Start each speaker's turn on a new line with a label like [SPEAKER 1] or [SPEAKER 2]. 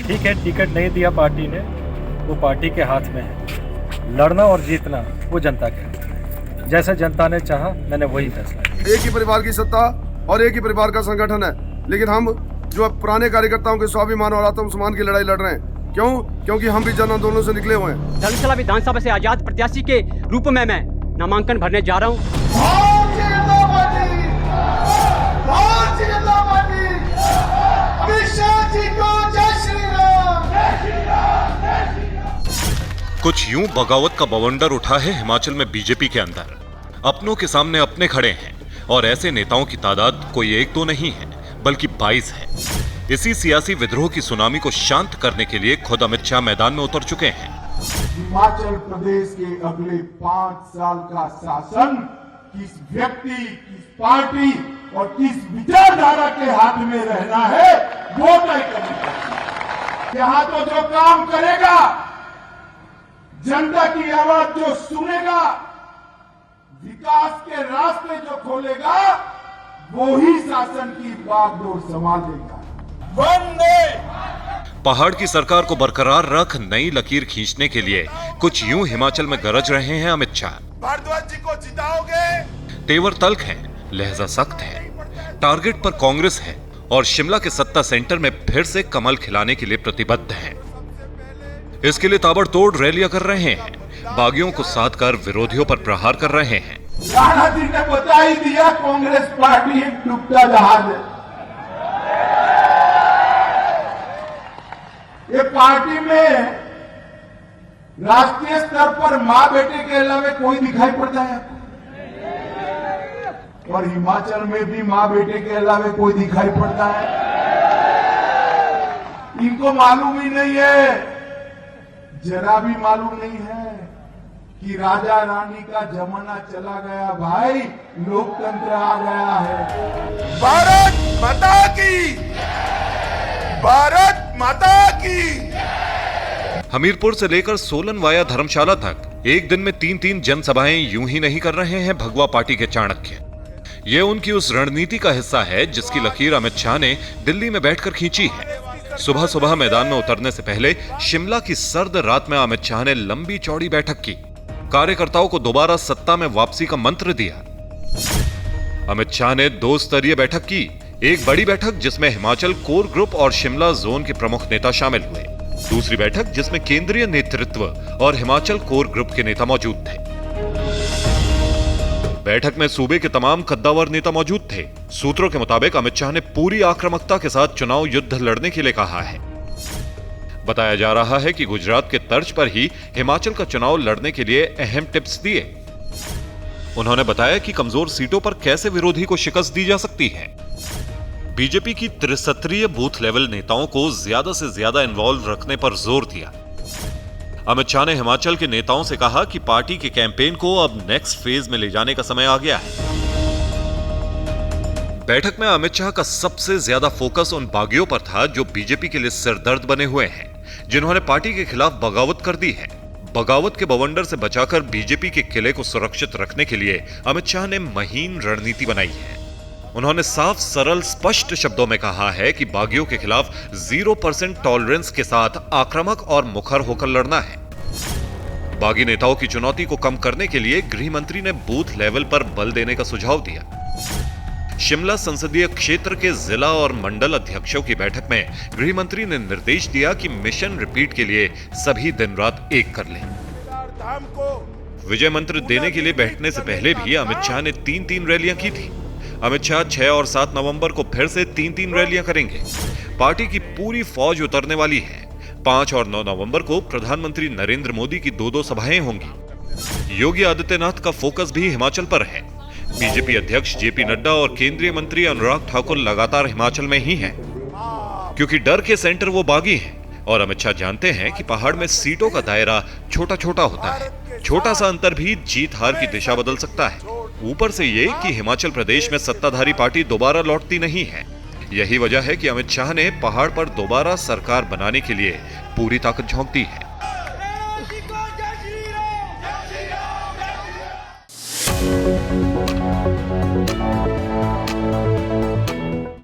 [SPEAKER 1] ठीक है, टिकट नहीं दिया पार्टी ने, वो पार्टी के हाथ में है। लड़ना और जीतना वो जनता के हाथ में है। जैसे जनता ने चाहा मैंने वही फैसला किया।
[SPEAKER 2] एक ही परिवार की सत्ता और एक ही परिवार का संगठन है, लेकिन हम जो पुराने कार्यकर्ताओं के स्वाभिमान और आत्मसम्मान की लड़ाई लड़ रहे हैं। क्यों? क्योंकि हम भी जन आंदोलनों से निकले हुए हैं।
[SPEAKER 3] धर्मशाला विधानसभा से आजाद प्रत्याशी के रूप में मैं नामांकन भरने जा रहा हूँ।
[SPEAKER 4] कुछ यूं बगावत का बवंडर उठा है हिमाचल में बीजेपी के अंदर। अपनों के सामने अपने खड़े हैं और ऐसे नेताओं की तादाद कोई एक दो नहीं है बल्कि 22 है। इसी सियासी विद्रोह की सुनामी को शांत करने के लिए खुद अमित शाह मैदान में उतर चुके हैं।
[SPEAKER 5] हिमाचल प्रदेश के अगले 5 साल का शासन किस व्यक्ति, किस पार्टी और किस विचारधारा के हाथ में रहना है वो तय करना। यहाँ तो जो काम करेगा, जनता की आवाज जो सुनेगा, विकास के रास्ते जो खोलेगा, वो ही शासन की बागडोर संभालेगा।
[SPEAKER 4] पहाड़ की सरकार को बरकरार रख नई लकीर खींचने के लिए कुछ यूं हिमाचल में गरज रहे हैं अमित शाह।
[SPEAKER 5] भारद्वाज जी को जिताओगे?
[SPEAKER 4] तेवर तल्ख है, लहजा सख्त है, टारगेट पर कांग्रेस है और शिमला के सत्ता सेंटर में फिर से कमल खिलाने के लिए प्रतिबद्ध है। इसके लिए ताबड़तोड़ रैलियां कर रहे हैं, बागियों को साथ कर विरोधियों पर प्रहार कर रहे हैं।
[SPEAKER 5] राणा जी ने बता ही दिया, कांग्रेस पार्टी एक डूबता जहाज है। ये पार्टी में राष्ट्रीय स्तर पर मां बेटे के अलावा कोई दिखाई पड़ता है? और हिमाचल में भी मां बेटे के अलावा कोई दिखाई पड़ता है? इनको मालूम ही नहीं है, जरा भी मालूम नहीं है कि राजा रानी का जमाना चला गया भाई, लोकतंत्र आ गया है। भारत माता की, भारत माता की।
[SPEAKER 4] हमीरपुर से लेकर सोलन वाया धर्मशाला तक एक दिन में 3-3 जनसभाएं यूं ही नहीं कर रहे हैं भगवा पार्टी के चाणक्य। ये उनकी उस रणनीति का हिस्सा है जिसकी लकीर अमित शाह ने दिल्ली में बैठकर खींची है। सुबह सुबह मैदान में उतरने से पहले शिमला की सर्द रात में अमित शाह ने लंबी चौड़ी बैठक की, कार्यकर्ताओं को दोबारा सत्ता में वापसी का मंत्र दिया। अमित शाह ने 2 स्तरीय बैठक की, एक बड़ी बैठक जिसमें हिमाचल कोर ग्रुप और शिमला जोन के प्रमुख नेता शामिल हुए, दूसरी बैठक जिसमें केंद्रीय नेतृत्व और हिमाचल कोर ग्रुप के नेता मौजूद थे। बैठक में सूबे के तमाम कद्दावर नेता मौजूद थे। सूत्रों के मुताबिक अमित शाह ने पूरी आक्रामकता के साथ चुनाव युद्ध लड़ने के लिए कहा है। बताया जा रहा है कि गुजरात के तर्ज पर ही हिमाचल का चुनाव लड़ने के लिए अहम टिप्स दिए। उन्होंने बताया कि कमजोर सीटों पर कैसे विरोधी को शिकस्त दी जा सकती है। बीजेपी की त्रिस्तरीय बूथ लेवल नेताओं को ज्यादा से ज्यादा इन्वॉल्व रखने पर जोर दिया। अमित शाह ने हिमाचल के नेताओं से कहा कि पार्टी के कैंपेन को अब नेक्स्ट फेज में ले जाने का समय आ गया है। बैठक में अमित शाह का सबसे ज्यादा फोकस उन बागियों पर था जो बीजेपी के लिए सिरदर्द बने हुए हैं, जिन्होंने पार्टी के खिलाफ बगावत कर दी है। बगावत के बवंडर से बचाकर बीजेपी के किले को सुरक्षित रखने के लिए अमित शाह ने महीन रणनीति बनाई है। उन्होंने साफ, सरल, स्पष्ट शब्दों में कहा है कि बागियों के खिलाफ 0% टॉलरेंस के साथ आक्रामक और मुखर होकर लड़ना है। बागी नेताओं की चुनौती को कम करने के लिए गृह मंत्री ने बूथ लेवल पर बल देने का सुझाव दिया। शिमला संसदीय क्षेत्र के जिला और मंडल अध्यक्षों की बैठक में गृह मंत्री ने निर्देश दिया कि मिशन रिपीट के लिए सभी दिन रात एक कर लें। विजय मंत्र देने के लिए बैठने से पहले भी अमित शाह ने 3-3 रैलियां की थी। अमित शाह 6 और 7 नवंबर को फिर से 3-3 रैलियां करेंगे। पार्टी की पूरी फौज उतरने वाली है। 5 और 9 नवंबर को प्रधानमंत्री नरेंद्र मोदी की 2-2 सभाएं होंगी। योगी आदित्यनाथ का फोकस भी हिमाचल पर है। बीजेपी अध्यक्ष जेपी नड्डा और केंद्रीय मंत्री अनुराग ठाकुर लगातार हिमाचल में ही हैं, क्योंकि डर के सेंटर वो बागी हैं और अमित शाह जानते हैं कि पहाड़ में सीटों का दायरा छोटा छोटा होता है। छोटा सा अंतर भी जीत हार की दिशा बदल सकता है। ऊपर से ये कि हिमाचल प्रदेश में सत्ताधारी पार्टी दोबारा लौटती नहीं है। यही वजह है कि अमित शाह ने पहाड़ पर दोबारा सरकार बनाने के लिए पूरी ताकत झोंक दी है।